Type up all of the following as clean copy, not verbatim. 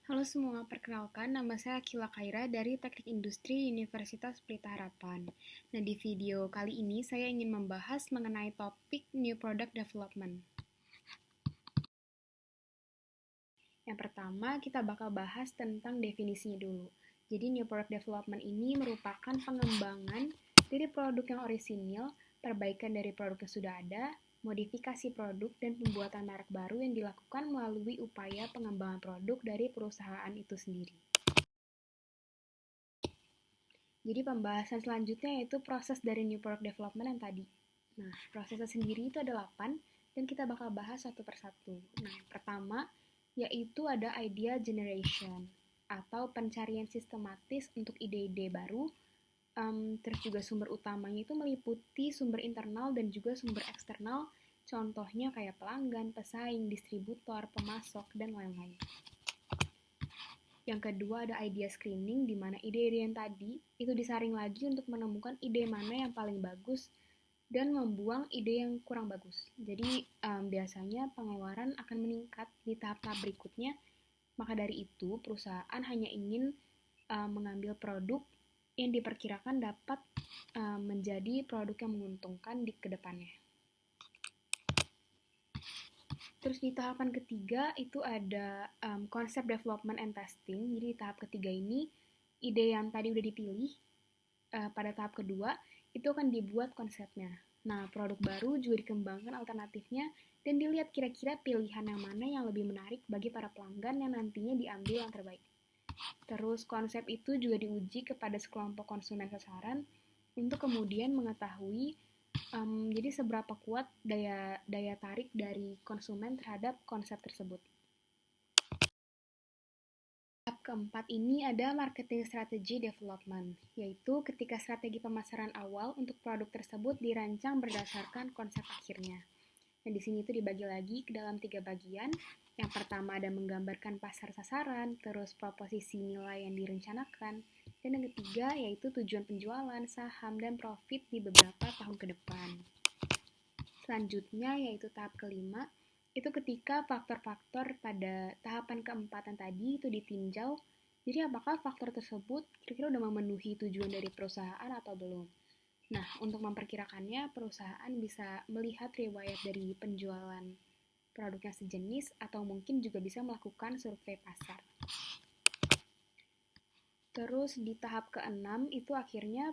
Halo semua, perkenalkan nama saya Akila Kaira dari Teknik Industri Universitas Pelita Harapan. Nah, di video kali ini saya ingin membahas mengenai topik New Product Development. Yang pertama, kita bakal bahas tentang definisinya dulu. Jadi, New Product Development ini merupakan pengembangan dari produk yang orisinil, perbaikan dari produk yang sudah ada, modifikasi produk, dan pembuatan merek baru yang dilakukan melalui upaya pengembangan produk dari perusahaan itu sendiri. Jadi pembahasan selanjutnya yaitu proses dari New Product Development yang tadi. Nah, prosesnya sendiri itu ada 8 dan kita bakal bahas satu persatu. Nah, yang pertama yaitu ada idea generation atau pencarian sistematis untuk ide-ide baru. Terus juga sumber utamanya itu meliputi sumber internal dan juga sumber eksternal. Contohnya kayak pelanggan, pesaing, distributor, pemasok, dan lain-lain. Yang kedua ada idea screening, di mana ide-ide yang tadi itu disaring lagi untuk menemukan ide mana yang paling bagus dan membuang ide yang kurang bagus. Jadi biasanya pengeluaran akan meningkat di tahap-tahap berikutnya. Maka dari itu perusahaan hanya ingin mengambil produk yang diperkirakan dapat menjadi produk yang menguntungkan di kedepannya. Terus di tahapan ketiga itu ada konsep development and testing. Jadi di tahap ketiga ini ide yang tadi udah dipilih pada tahap kedua itu akan dibuat konsepnya. Nah, produk baru juga dikembangkan alternatifnya dan dilihat kira-kira pilihan yang mana yang lebih menarik bagi para pelanggan yang nantinya diambil yang terbaik. Terus konsep itu juga diuji kepada sekelompok konsumen sasaran untuk kemudian mengetahui jadi seberapa kuat daya tarik dari konsumen terhadap konsep tersebut. Tahap keempat ini ada marketing strategy development, yaitu ketika strategi pemasaran awal untuk produk tersebut dirancang berdasarkan konsep akhirnya. Nah, di sini itu dibagi lagi ke dalam 3 bagian. Yang pertama ada menggambarkan pasar sasaran, terus proposisi nilai yang direncanakan, dan yang ketiga yaitu tujuan penjualan, saham, dan profit di beberapa tahun ke depan. Selanjutnya yaitu tahap kelima, itu ketika faktor-faktor pada tahapan keempat yang tadi itu ditinjau, jadi apakah faktor tersebut kira-kira udah memenuhi tujuan dari perusahaan atau belum. Nah, untuk memperkirakannya, perusahaan bisa melihat riwayat dari penjualan produk yang sejenis atau mungkin juga bisa melakukan survei pasar. Terus di tahap keenam itu akhirnya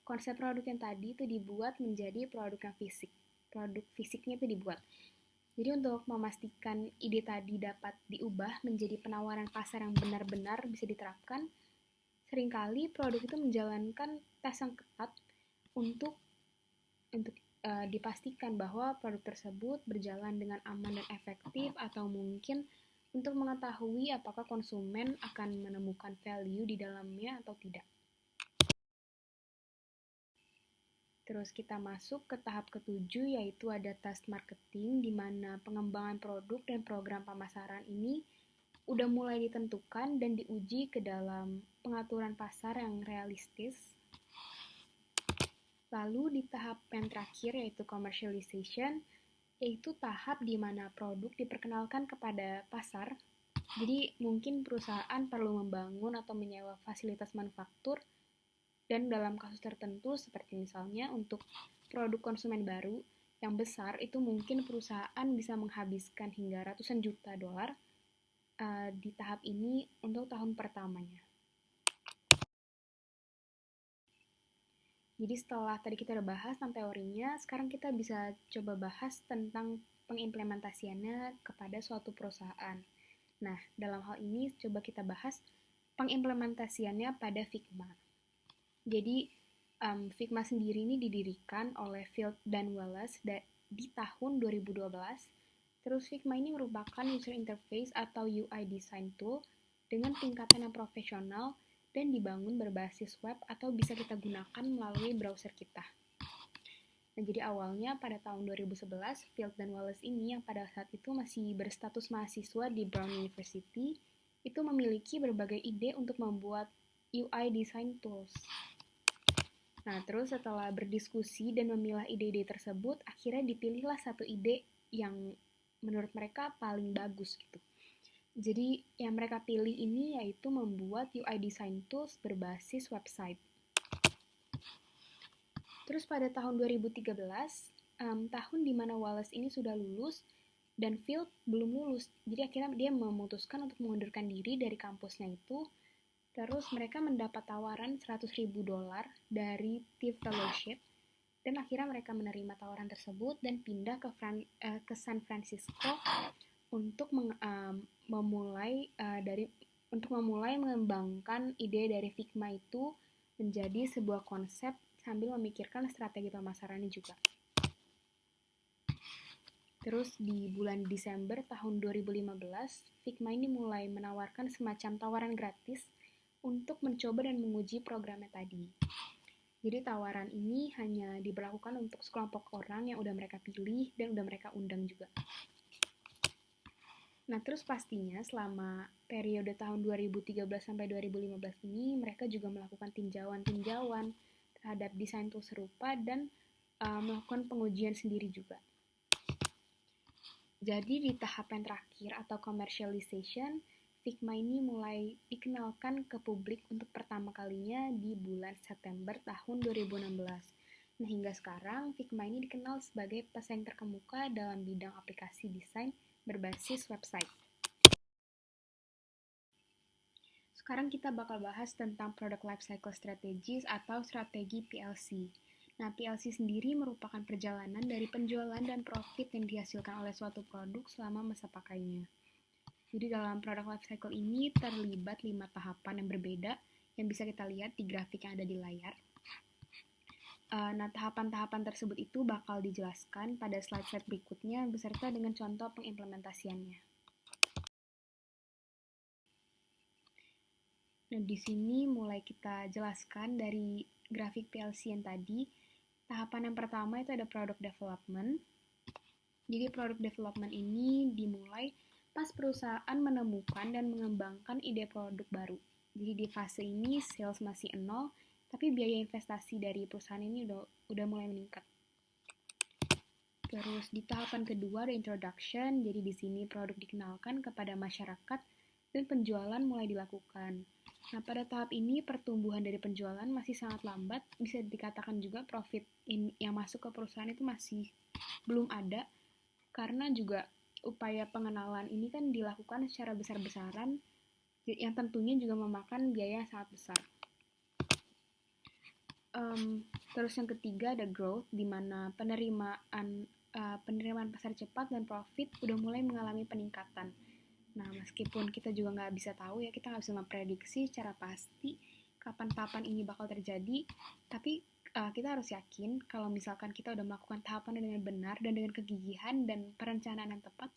konsep produk yang tadi itu dibuat menjadi produk yang fisik. Produk fisiknya itu dibuat. Jadi untuk memastikan ide tadi dapat diubah menjadi penawaran pasar yang benar-benar bisa diterapkan, seringkali produk itu menjalankan tes yang ketat untuk dipastikan bahwa produk tersebut berjalan dengan aman dan efektif, atau mungkin untuk mengetahui apakah konsumen akan menemukan value di dalamnya atau tidak. Terus kita masuk ke tahap ketujuh yaitu ada task marketing, di mana pengembangan produk dan program pemasaran ini udah mulai ditentukan dan diuji ke dalam pengaturan pasar yang realistis. Lalu di tahap yang terakhir yaitu commercialization, yaitu tahap di mana produk diperkenalkan kepada pasar. Jadi mungkin perusahaan perlu membangun atau menyewa fasilitas manufaktur, dan dalam kasus tertentu seperti misalnya untuk produk konsumen baru yang besar itu mungkin perusahaan bisa menghabiskan hingga ratusan juta dolar di tahap ini untuk tahun pertamanya. Jadi setelah tadi kita udah bahas tentang teorinya, sekarang kita bisa coba bahas tentang pengimplementasiannya kepada suatu perusahaan. Nah, dalam hal ini coba kita bahas pengimplementasiannya pada Figma. Jadi, Figma sendiri ini didirikan oleh Field dan Wallace di tahun 2012. Terus Figma ini merupakan user interface atau UI design tool dengan tingkatan yang profesional dan dibangun berbasis web atau bisa kita gunakan melalui browser kita. Nah, jadi awalnya pada tahun 2011, Field dan Wallace ini yang pada saat itu masih berstatus mahasiswa di Brown University, itu memiliki berbagai ide untuk membuat UI design tools. Nah, terus setelah berdiskusi dan memilah ide-ide tersebut, akhirnya dipilihlah satu ide yang menurut mereka paling bagus gitu. Jadi yang mereka pilih ini yaitu membuat UI design tools berbasis website. Terus pada tahun 2013, tahun di mana Wallace ini sudah lulus dan Field belum lulus. Jadi akhirnya dia memutuskan untuk mengundurkan diri dari kampusnya itu. Terus mereka mendapat tawaran $100.000 dari TIFF Fellowship dan akhirnya mereka menerima tawaran tersebut dan pindah ke San Francisco untuk memulai mengembangkan ide dari Figma itu menjadi sebuah konsep sambil memikirkan strategi pemasarannya juga. Terus di bulan Desember tahun 2015, Figma ini mulai menawarkan semacam tawaran gratis untuk mencoba dan menguji programnya tadi. Jadi tawaran ini hanya diberlakukan untuk sekelompok orang yang udah mereka pilih dan udah mereka undang juga. Nah, terus pastinya selama periode tahun 2013 sampai 2015 ini mereka juga melakukan tinjauan-tinjauan terhadap desain tool serupa dan melakukan pengujian sendiri juga. Jadi di tahap yang terakhir atau commercialization, Figma ini mulai dikenalkan ke publik untuk pertama kalinya di bulan September tahun 2016. Nah, hingga sekarang Figma ini dikenal sebagai pesaing terkemuka dalam bidang aplikasi desain berbasis website. Sekarang kita bakal bahas tentang Product Lifecycle Strategies atau strategi PLC. Nah, PLC sendiri merupakan perjalanan dari penjualan dan profit yang dihasilkan oleh suatu produk selama masa pakainya. Jadi dalam Product Lifecycle ini terlibat 5 tahapan yang berbeda yang bisa kita lihat di grafik yang ada di layar. Nah, tahapan-tahapan tersebut itu bakal dijelaskan pada slide-slide berikutnya beserta dengan contoh pengimplementasiannya. Nah, di sini mulai kita jelaskan dari grafik PLC yang tadi. Tahapan yang pertama itu ada product development. Jadi product development ini dimulai pas perusahaan menemukan dan mengembangkan ide produk baru. Jadi di fase ini sales masih nol, tapi biaya investasi dari perusahaan ini udah mulai meningkat. Terus di tahapan kedua ada introduction. Jadi di sini produk dikenalkan kepada masyarakat dan penjualan mulai dilakukan. Nah, pada tahap ini pertumbuhan dari penjualan masih sangat lambat, bisa dikatakan juga profit yang masuk ke perusahaan itu masih belum ada, karena juga upaya pengenalan ini kan dilakukan secara besar-besaran, yang tentunya juga memakan biaya yang sangat besar. Terus yang ketiga ada growth, di mana penerimaan pasar cepat dan profit udah mulai mengalami peningkatan. Nah, meskipun kita juga nggak bisa tahu ya, kita nggak bisa memprediksi secara pasti kapan tahapan ini bakal terjadi, tapi kita harus yakin kalau misalkan kita udah melakukan tahapan dengan benar dan dengan kegigihan dan perencanaan yang tepat,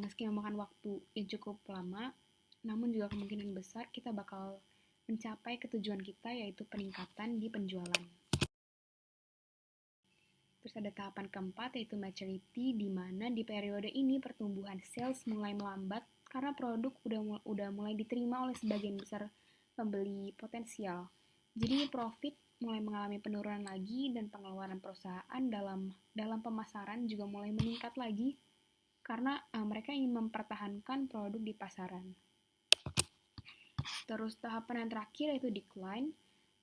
meski memakan waktu yang cukup lama, namun juga kemungkinan besar kita bakal mencapai ketujuan kita, yaitu peningkatan di penjualan. Terus ada tahapan keempat yaitu maturity, di mana di periode ini pertumbuhan sales mulai melambat karena produk udah mulai diterima oleh sebagian besar pembeli potensial. Jadi profit mulai mengalami penurunan lagi dan pengeluaran perusahaan dalam pemasaran juga mulai meningkat lagi karena mereka ingin mempertahankan produk di pasaran. Terus tahapan yang terakhir yaitu decline.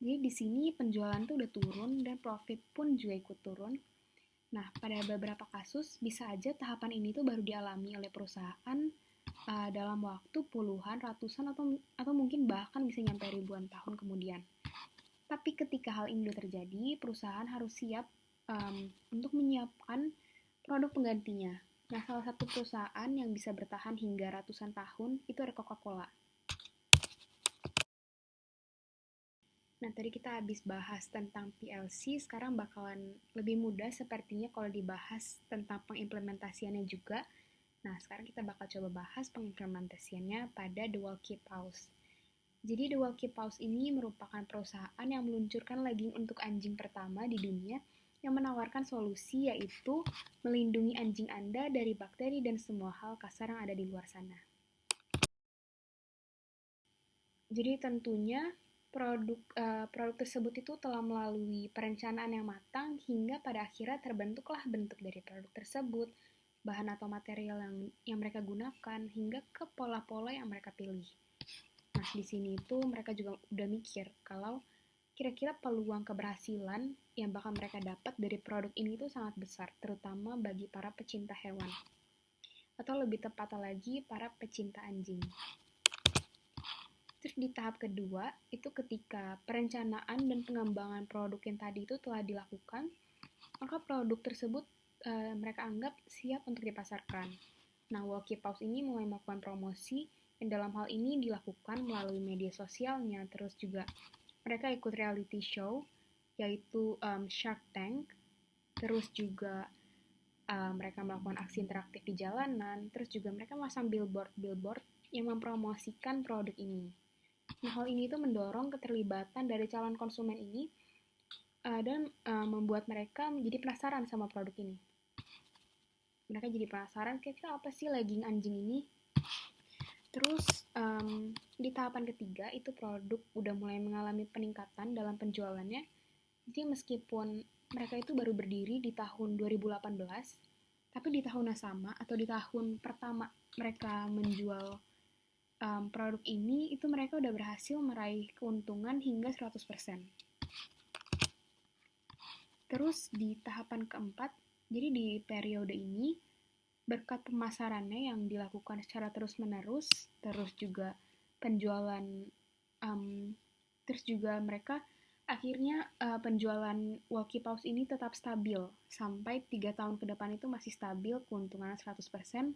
Jadi di sini penjualan tuh udah turun dan profit pun juga ikut turun. Nah, pada beberapa kasus bisa aja tahapan ini tuh baru dialami oleh perusahaan dalam waktu puluhan, ratusan, atau mungkin bahkan bisa nyampe ribuan tahun kemudian. Tapi ketika hal ini udah terjadi, perusahaan harus siap untuk menyiapkan produk penggantinya. Nah, salah satu perusahaan yang bisa bertahan hingga ratusan tahun itu ada Coca-Cola. Nah, tadi kita habis bahas tentang PLC, sekarang bakalan lebih mudah sepertinya kalau dibahas tentang pengimplementasiannya juga. Nah, sekarang kita bakal coba bahas pengimplementasiannya pada The Walkie Pause. Jadi The Walkie Pause ini merupakan perusahaan yang meluncurkan legging untuk anjing pertama di dunia yang menawarkan solusi, yaitu melindungi anjing Anda dari bakteri dan semua hal kasar yang ada di luar sana. Jadi tentunya produk tersebut itu telah melalui perencanaan yang matang hingga pada akhirnya terbentuklah bentuk dari produk tersebut, bahan atau material yang mereka gunakan, hingga ke pola-pola yang mereka pilih. Nah, di sini itu mereka juga udah mikir kalau kira-kira peluang keberhasilan yang bakal mereka dapat dari produk ini itu sangat besar, terutama bagi para pecinta hewan. Atau lebih tepatnya lagi, para pecinta anjing. Terus di tahap kedua, itu ketika perencanaan dan pengembangan produk yang tadi itu telah dilakukan, maka produk tersebut mereka anggap siap untuk dipasarkan. Nah, Walkie Paws ini mulai melakukan promosi, dan dalam hal ini dilakukan melalui media sosialnya. Terus juga mereka ikut reality show, yaitu Shark Tank. Terus juga mereka melakukan aksi interaktif di jalanan. Terus juga mereka masang billboard yang mempromosikan produk ini. Nah, hal ini tuh mendorong keterlibatan dari calon konsumen ini dan membuat mereka menjadi penasaran sama produk ini. Mereka jadi penasaran, kira-kira apa sih legging anjing ini? Terus di tahapan ketiga itu produk udah mulai mengalami peningkatan dalam penjualannya. Jadi meskipun mereka itu baru berdiri di tahun 2018, tapi di tahun yang sama atau di tahun pertama mereka menjual produk ini, itu mereka udah berhasil meraih keuntungan hingga 100%. Terus di tahapan keempat, jadi di periode ini, berkat pemasarannya yang dilakukan secara terus-menerus, terus juga penjualan, terus juga mereka akhirnya penjualan Walkie Paws ini tetap stabil, sampai 3 tahun ke depan itu masih stabil, keuntungan 100%,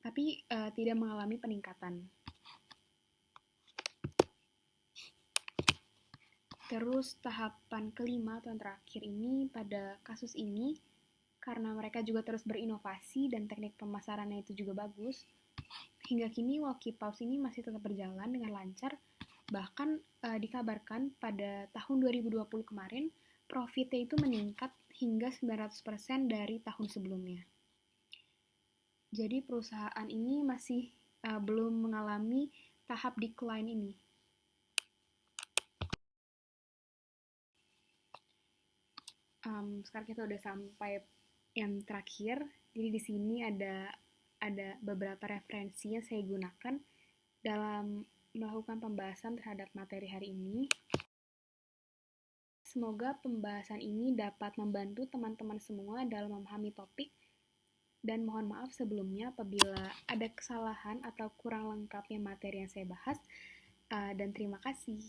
tapi tidak mengalami peningkatan. Terus tahapan kelima atau yang terakhir ini, pada kasus ini, karena mereka juga terus berinovasi dan teknik pemasarannya itu juga bagus, hingga kini Walkie Paws ini masih tetap berjalan dengan lancar. Bahkan dikabarkan pada tahun 2020 kemarin, profitnya itu meningkat hingga 900% dari tahun sebelumnya. Jadi perusahaan ini masih belum mengalami tahap decline ini. Sekarang kita udah sampai yang terakhir. Jadi di sini ada beberapa referensi yang saya gunakan dalam melakukan pembahasan terhadap materi hari ini. Semoga pembahasan ini dapat membantu teman-teman semua dalam memahami topik, dan mohon maaf sebelumnya apabila ada kesalahan atau kurang lengkapnya materi yang saya bahas, dan terima kasih.